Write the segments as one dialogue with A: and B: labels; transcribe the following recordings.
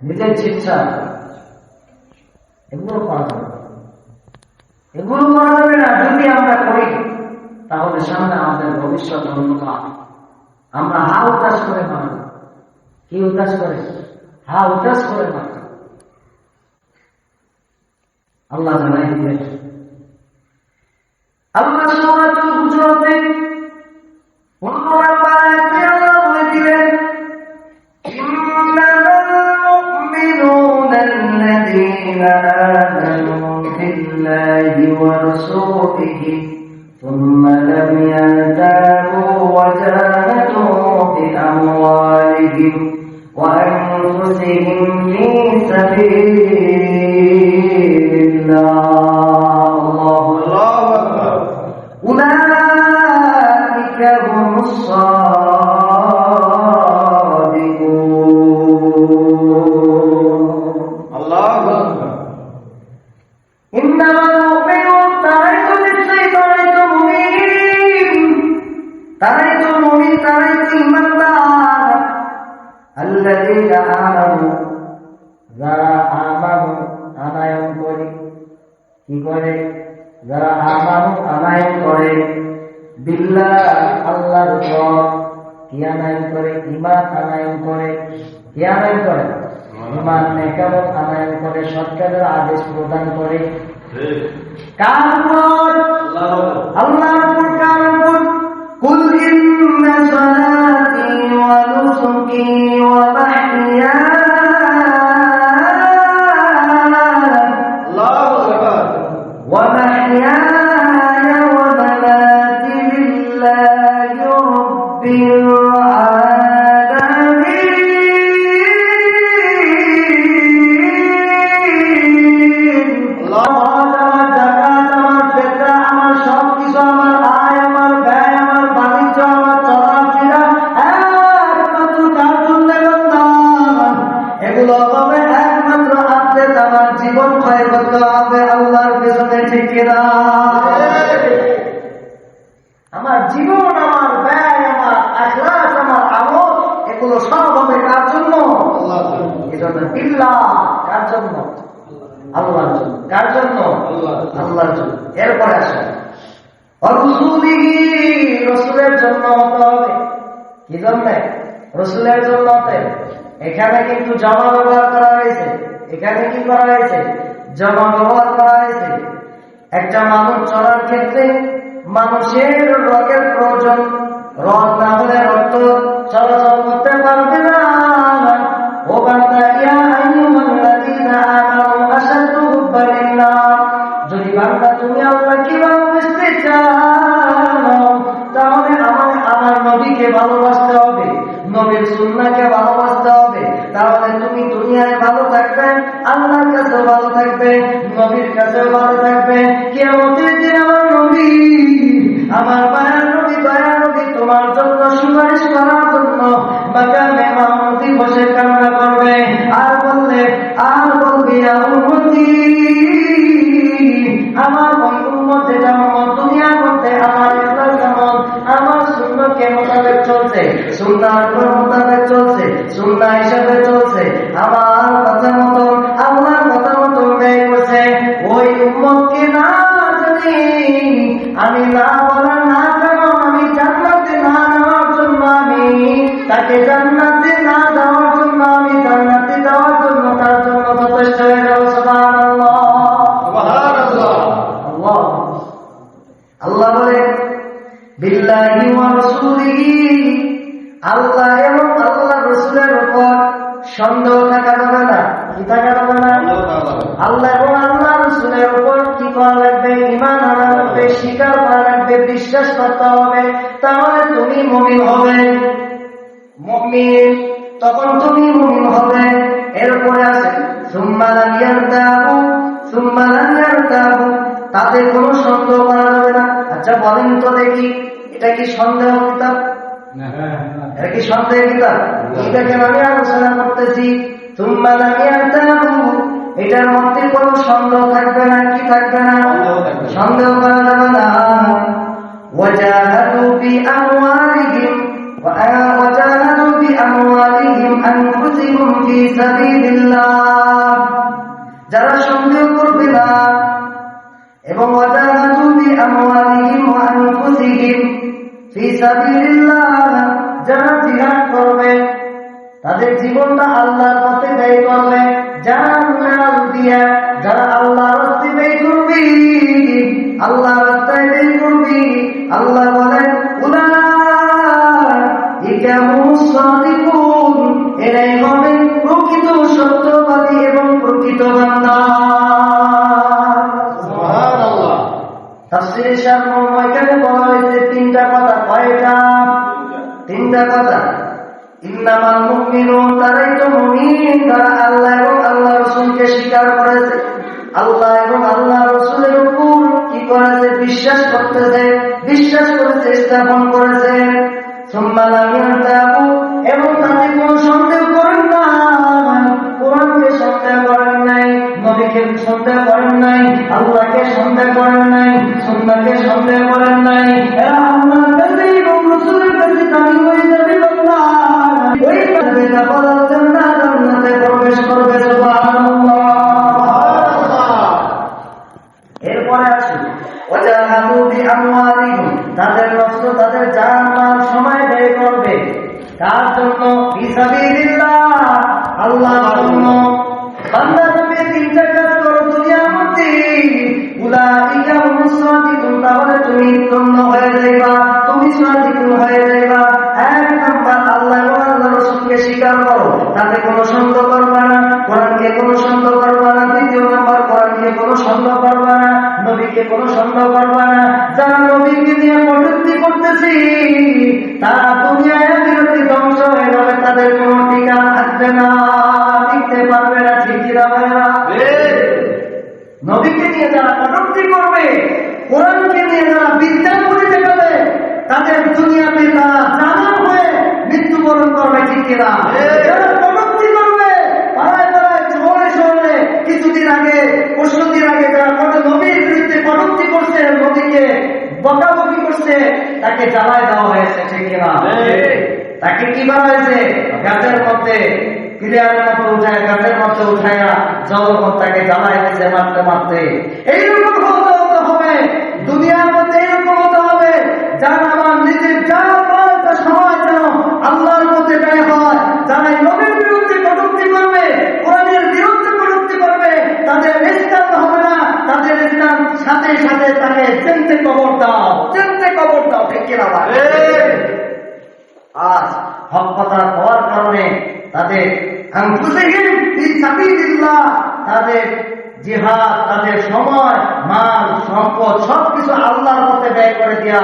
A: নিজের চিৎসা, এগুলো করা যাবে। এগুলো করা যাবে না যদি আমরা করি, তাহলে সামনে আমাদের ভবিষ্যৎ অন্ধকার। আমরা হা উদাস করে মানব। কি উদাস করে? হা উদাস করে মানব। আল্লাহ জানাই দিলেন, আল্লাহ সূরাতুল হুজুরাতে 15 নম্বর আয়াতে আল্লাহ বলে দিলেন, ইন্নামাল মুমিনুনা আল্লাযীনা আমানু বিল্লাহি ওয়া রাসূলিহি সুম্মা লাম ইয়ারতাবু ওয়া জাহাদু বিআমওয়ালিহিম ওয়া আনফুসিহিম ফী সাবিলিল্লাহ। أولئك هم الصادقون. الله أكبر. إنما المؤمنون تريت للشيطان مؤمنين تريت المؤمن تريت المنبع الذين آمنوا যারা আমানু আনায়ন করে, কি করে? যারা আমানু আনায়ন করে, বিল্লাহ আল্লাহর উপর, কি আনায়ন করে? ঈমান আনায়ন করে। কি আনায়ন করে? ঈমান নেকামত আনায়ন করে, সৎকারের আদেশ প্রদান করে। কার উপর? আল্লাহর উপর। কার উপর? কুল ইন্না সালাতি ওয়া নুসুকি ওয়া মাহইয়ায়া ومحياي ومماتي لله رب العالمين. আমার যাকাত, আমার ফিতরা, আমার সবকিছু, আমার আয়, আমার ব্যয়, আমার বাণিজ্য, আমার চলাফেরা একমাত্র কার জন্য করতাম? এগুলো হবে একমাত্র আপনার আমার জীবন ক্ষয় করতে হবে আল্লাহর পেছনে, ঠিক কিনা? আমার জীবন, আমার ব্যয়, আমার আখলাস, আমার আমল, এগুলো সব হবে কার জন্য? এজন্য বিল্লাহ। কার জন্য? আল্লাহর জন্য। কার জন্য? আল্লাহর জন্য। এরপরে আসে রাসূলিহি, রাসূলের জন্য হতে হবে। কি জন্য? রাসূলের জন্য হতে। এখানে কিন্তু জমা ব্যবহার করা হয়েছে। এখানে কি করা হয়েছে? জমা ব্যবহার করা হয়েছে। একটা মানুষ চলার ক্ষেত্রে মানুষের রগের প্রয়োজন। রগ না হলে রক্ত চলাচল করতে পারবে না। ও বান্দা, ইয়া আইয়ুহাল্লাযীনা আমানু আশাদ্দু হুব্বান লিল্লাহ, যদি বান্দা তুমি আল্লাহকে ভালোবাসতে চাও, তাহলে আমার নবীকে ভালোবাসতে হবে, নবীর সুন্নাহকে ভালোবাসতে হবে। তাহলে তুমি দুনিয়ায় ভালো থাকবে, আল্লাহর কাছেও ভালো থাকবে, নবীর কাছেও ভালো থাকবে। কিয়ামতের দিন আমার নবী, আমার মায়ের নবী, দয়ার নবী তোমার জন্য সুপারিশ করার জন্য মাকামে মাহমুদি বসে কান্না করবে আর বলবে, ইয়া উম্মতি, আমার ওই উম্মতে যেমন দুনিয়া করতে আমার ইসলাম যেমন আমার সুন্নাহকে মোতাবেক চলছে, সুন্নাহর মোতাবেক চলছে, সুন্নাহ হিসাবে চলছে, আমার কথা মতো আল্লাহর কথা মতো ব্যয় করছে, ওই উম্মতকে না জানি আমি না বলার না কেন আমি জান্নাতে না নেওয়ার জন্য, আমি তাকে জান্নাতে না দেওয়ার জন্য, আমি জান্নাতে দেওয়ার জন্য তার জন্য যথেষ্ট হয়ে যাব। সুবহানাল্লাহ, সুবহানাল্লাহ। আল্লাহ বলে বিল্লাহি ওয়া রাসূলিহি, আল্লাহ এবং আল্লাহর রাসূলের উপর সন্দেহ থাকা যাবে না। কি থাকা যাবে না? আল্লাহ এবং আল্লাহর রাসূলের উপর কি করা লাগবে? ঈমান আনা লাগবে, স্বীকার করা লাগবে, বিশ্বাস করতে হবে। তাহলে তুমি মুমিন হবে। মুমিন তখন তুমি মুমিন হবে। এরপরে আছে সুম্মা লাম ইয়ারতাবু, তাতে কোনো সন্দেহ করা যাবে না। আচ্ছা বলেন তো দেখি, এটা কি সন্দেহ কিতাব? এটা কি সন্দেহ কিতাব? এটাকে আমি আলোচনা করতেছি। সুম্মা লাম ইয়ারতাবু, এটার মধ্যে কোনো সন্দেহ থাকবে না। কি থাকবে না? সন্দেহ করা যাবে না। ওয়াজাহাদু বিআমওয়ালিহিম ওয়াজাহাদু بأموالهم أنفسهم في سبيل الله যারা সন্দেহ করবে না এবং ওয়াজাহাদু বিআমওয়ালিহিম ওয়া আনফুসিহিম ফি সাবিলিল্লাহ যারা জিহাদ করবে তাদের জীবনটা আল্লাহর পথে ব্যয় করবে জান মাল দিয়া যারা আল্লাহর রাস্তায় ব্যয় করবে আল্লাহর রাস্তায় ব্যয় করবে আল্লাহ বলেন উলাইকা হুমুস সাদিকুন এরাই হবে প্রকৃত সত্যবাদী এবং প্রকৃত বান্দা। সুবহানাল্লাহ। তাফসীরে শারহুল এখানে বলা হয়েছে তিনটা কথা। কয়টা? তিনটা কথা। ইন্নামাল মুমিনুন তারাই তো মুমিন যারা আল্লাহ এবং আল্লাহ রাসূলকে স্বীকার করেছে, আল্লাহ এবং আল্লাহ রাসূলের উপর কি করেছে? বিশ্বাস করতেছে, বিশ্বাস করেছে, স্থাপন করেছে। সুম্মা লাম ইয়ারতাবু এবং তাতে কোনো সন্দেহ করেন না, কোরআনকে সন্দেহ করেন নাই, নবীকে সন্দেহ করেন নাই, আল্লাহকে সন্দেহ করেন নাই, সুন্নাহকে সন্দেহ করেন নাই। এরা আল্লাহর কাছে এবং রাসূলের কাছে দাবি হয়ে যাবে বান্দা, ওই পাবে তাকওয়ার জান্নাতে প্রবেশ করবে। সুবহানাল্লাহ। এরপরে আসুন ওয়াজাহাদু বিআমওয়ালিহিম তাদের নফস তাদের জান মাল সময় ব্যয় করবে কার জন্য? ফি সাবিলিল্লাহ আল্লাহর জন্য। বান্দা তুমি তিনটা কাজ করো দুনিয়ার মধ্যে, উলাইকা হুমুস সাদিকুন তাহলে তুমি ধন্য হয়ে যাইবা, তুমি সাদিকুন হয়ে যাইবা। এক নাম্বার আল্লাহ এবং আল্লাহর রাসূলকে স্বীকার করো, তাতে কোনো সন্দেহ করবে না, কোরআনকে কোনো সন্দেহ করবে না। দ্বিতীয় নাম্বার কোরআনকে কোনো সন্দেহ করবে না, নবীকে কোনো সন্দেহ করবে না। যারা নবীকে নিয়ে কটূক্তি করতেছি তারা দুনিয়ায় আখিরাতে ধ্বংস হয়ে যাবে, তাদের কোনো ঠিকানা থাকবে না, টিকতে পারবে না। ঠিক কি না ভাইরা? নবীকে নিয়ে যারা কটূক্তি করবে, কোরআনকে নিয়ে যারা বিদ্যা করে দেখাবে, তাদের দুনিয়াতে তারা জানান হয়ে মৃত্যুবরণ করবে। ঠিক কিনা? যারা কটূক্তি করবে পাড়ায় পাড়ায় শহরে শহরে, কিছুদিন আগে 15 দিন আগে যারা নবীর বিরুদ্ধে কটূক্তি করছে, নবীকে বকাবকি করছে, তাকে জ্বালায় দেওয়া হয়েছে। ঠিক কিনা? তাকে কি করা হয়েছে? গাছের মধ্যে পিলারের মতো উঠায়, গাছের মধ্যে উঠাইয়া জগৎ তাকে জ্বালায় দিয়েছে মারতে মারতে। এইরকম হতে হবে দুনিয়ার মধ্যে, এরকম হতে হবে যারা আমার নিজের যা সময় যেন আল্লাহর মধ্যে ব্যয় হয়। যারা নবীর বিরুদ্ধে কটূক্তি করবে, কোরআনের বিরুদ্ধে কটূক্তি করবে, তাদের ইসলাম হবে না, তাদের ইসলাম সাথে সাথে তাকে চিনতে কবর দাও, চিনতে কবর দাও। ঠিক কিনা ভাই? আজ হক কথা হওয়ার কারণে তাদের আনফুসিহিম ফি সাবিলিল্লাহ তাদের জিহাদ, তাদের সময়, মাল, সম্পদ সবকিছু আল্লাহর পথে ব্যয় করে দিয়া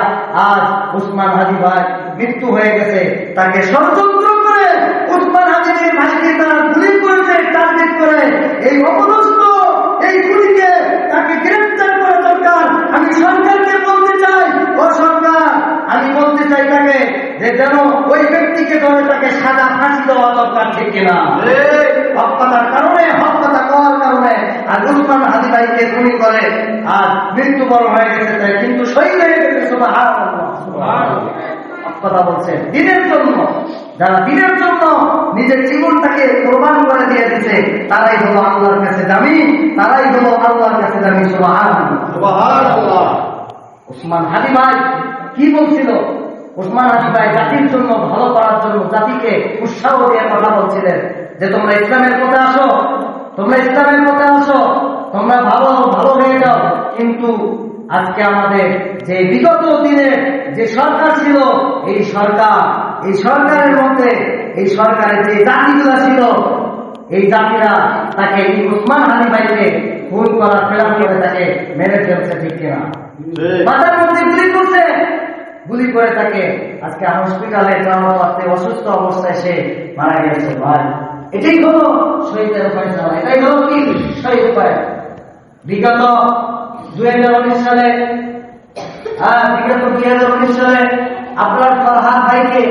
A: আজ উসমান হাদি ভাই মৃত্যু হয়ে গেছে। তাকে ষড়যন্ত্র করে উসমান হাদির ভাইকে তারা গুলি করেছে, টার্গেট করে। এই অপদস্থ এই গুলিকে তাকে গ্রেফতার করা দরকার। আমি সরকারকে বলতে চাই, ও সরকার, আমি বলতে চাই তাকে যে যেন ওই ব্যক্তিকে ধরে তাকে সাদা ফাঁসি দেওয়া দরকার। ঠিক কিনা? হক কথার কারণে, হক কথা কওয়ার কারণে আর উসমান হাদি ভাইকে খুনি করে আর মৃত্যুবরণ হয়ে গেছে, তাই কিন্তু শহীদ হয়ে গেছে। সুবহানাল্লাহ, সুবহানাল্লাহ। হক কথা বলছেন দিনের জন্য, যারা দিনের জন্য নিজের জীবনটাকে কোরবান করে দিয়ে দিচ্ছে, তারাই হলো আল্লাহর কাছে দামি, তারাই হলো আল্লাহর কাছে দামি। সুবহানাল্লাহ, সুবহানাল্লাহ। উসমান হাদি ভাই কি বলছিল? উসমান হাদি ভাই জাতির জন্য, ভালো করার জন্য জাতিকে উৎসাহ দিয়ে কথা বলছিলেন যে তোমরা ইসলামের পথে আসো, তোমরা ইসলামের পথে আসো, তোমরা ভালো ভালো হয়ে যাও। কিন্তু আজকে আমাদের যে বিগত দিনের যে সরকার ছিল, এই সরকারের মধ্যে এই সরকারের যে জাতিগুলা ছিল, এই জাতিরা তাকে এই উসমান হাদি ভাইকে খুন করার প্ল্যান করে তাকে মেরে ফেলছে। ঠিক কিনা? মাথার মধ্যে গুলি করছে, গুলি করে তাকে আজকে হসপিটালে যাওয়া করতে অসুস্থ অবস্থায় সে মারা গেছে। ভাই এটাই হলো শহীদের উপায়, এটাই হলো কি শহীদ উপায়। বিগত 2019 সালে আপনার ফরহাদ ভাইকে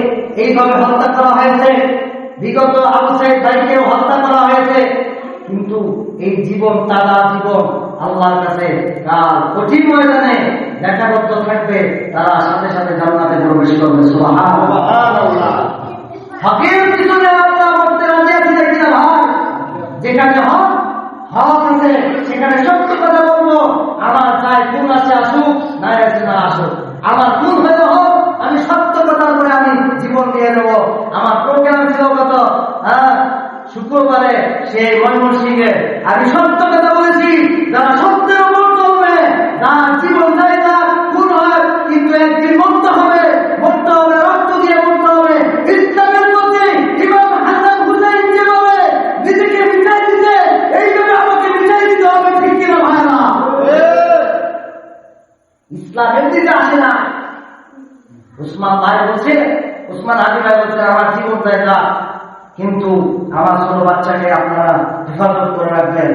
A: এইভাবে হত্যা করা হয়েছে, বিগত আবু সাইদ ভাইকেও হত্যা করা হয়েছে। কিন্তু এই জীবন, তারা জীবন আল্লাহর কাছে কাল কঠিন ময়দানে লেখাবদ্ধ থাকবে, তারা সাথে সাথে জান্নাতে প্রবেশ করবে। সুবহানাল্লাহ। হকের পিছনে আমরা মরতে রাজি আছি নাকি না ভাই? যেখানে হক আছে সেখানে সত্য কথা বলবো। আমার চাই খুন আছে আসুক, নাই আছে না আসুক, আমার খুন হয়ে হোক, আমি সত্য কথা করে আমি জীবন দিয়ে নেবো। আমার প্রোগ্রাম ছিল কত শুক্রবারে সেই ময়মনসিংহে, আমি সত্য কথা বলেছি। যারা সত্যের উপর চলবে, তার জীবন যায় না খুন হয়, কিন্তু একদিন মরতে হবে, রক্ত দিয়ে মরতে হবে। ইসলামের মধ্যে ইমাম হাসান হুসাইন যেভাবে নিজেকে বিচার দিতে, এইভাবে আমাকে বিচার দিতে হবে, ঠিক কিনা ভাই না? ইসলাম এমনিতে আসে না। উসমান ভাই বলছে, উসমান আলী ভাই বলছে আমার জীবন যায় না, কিন্তু আমার ছোট বাচ্চাকে আপনারা হেফাজত করে রাখবেন।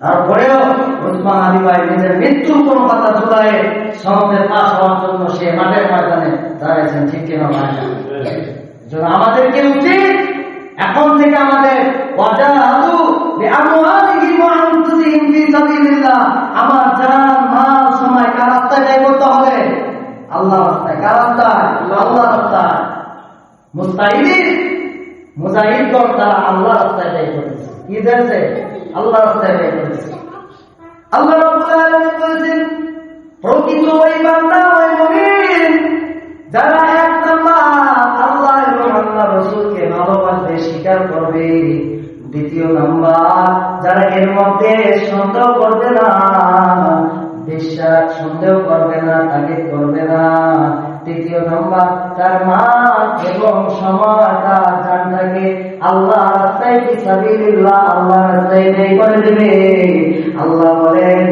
A: তারপরেও উসমান আলী ভাই নিজের মৃত্যুর কোন কথা জুড়ায় সনদের পাশ হওয়ার জন্য সে মাঠের ময়দানে দাঁড়িয়েছেন, ঠিক কিনা ভাই? আমাদেরকে উচিত এখন থেকে আমাদের আমার জান মাল সময় কার রাস্তায় ব্যয় করতে হবে? আল্লাহ রাস্তায়। কার রাস্তায়? আল্লাহ রাস্তায়। মুজাহিদগণ তারা আল্লাহ রাস্তায় ব্যয় করেছে। কি দেখছে? আল্লাহ রাস্তায় ব্যয় করেছে। আল্লাহ রাব্বুল আলামিন বলেছেন, প্রকৃত ওই বান্দা ওই মুমিন যারা এক নাম্বার আল্লাহ এবং আল্লাহ রাসূলকে ভালোবাসবে, স্বীকার করবে। দ্বিতীয় নাম্বার যারা এর মধ্যে সন্দেহ করবে না, বিশ্বাস সন্দেহ করবে না, তাকে করবে না। তৃতীয় নম্বর তার মাল এবং সময় তার জানটাকে আল্লাহ রাস্তায় ফিসাবিলিল্লাহ আল্লাহ রাস্তায় ব্যয় করে দেবে। আল্লাহ বলেন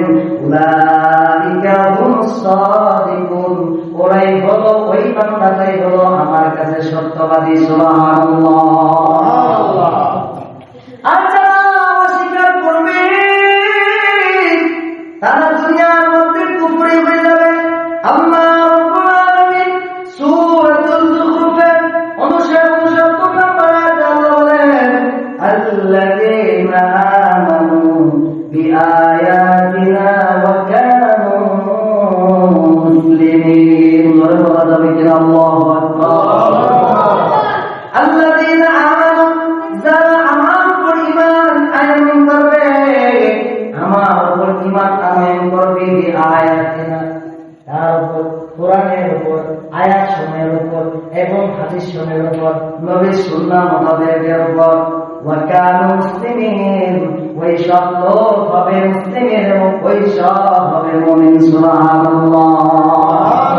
A: উলাইকা হুমুস সাদিকুন, ওরাই হলো, ওই বান্দাটাই হলো আমার কাছে সত্যবাদী। সুবহানাল্লাহ। আর যারা অস্বীকার করবে তারা দুনিয়ার মধ্যে কুফরি হয়ে যাবে। আল্লাহ রাব্বুল আলামিন সূরাতুল যুখরুফের 59 নম্বর আয়াতে আল্লাহ বলেন, আল্লাযীনা আমানু বিআয়াতিনা ওয়া কানু মুসলিমিন। আল্লাহু আকবার। আল্লাযীনা আমানু, যারা আমার উপর ঈমান আনয়ন করবে, আমার উপর ঈমান আনয়ন করবে, আয়াতিনা তার উপর, কোরআনের উপর, আয়াত সমূহের উপর এবং হাদিস সমূহের উপর, নবীর সুন্নাহ মোতাবেকের উপর, ওয়া কানু মুসলিমিন, ওই সব লোক হবে মুসলিমের এবং ওই সব হবে মুমিন। সুবহানাল্লাহ।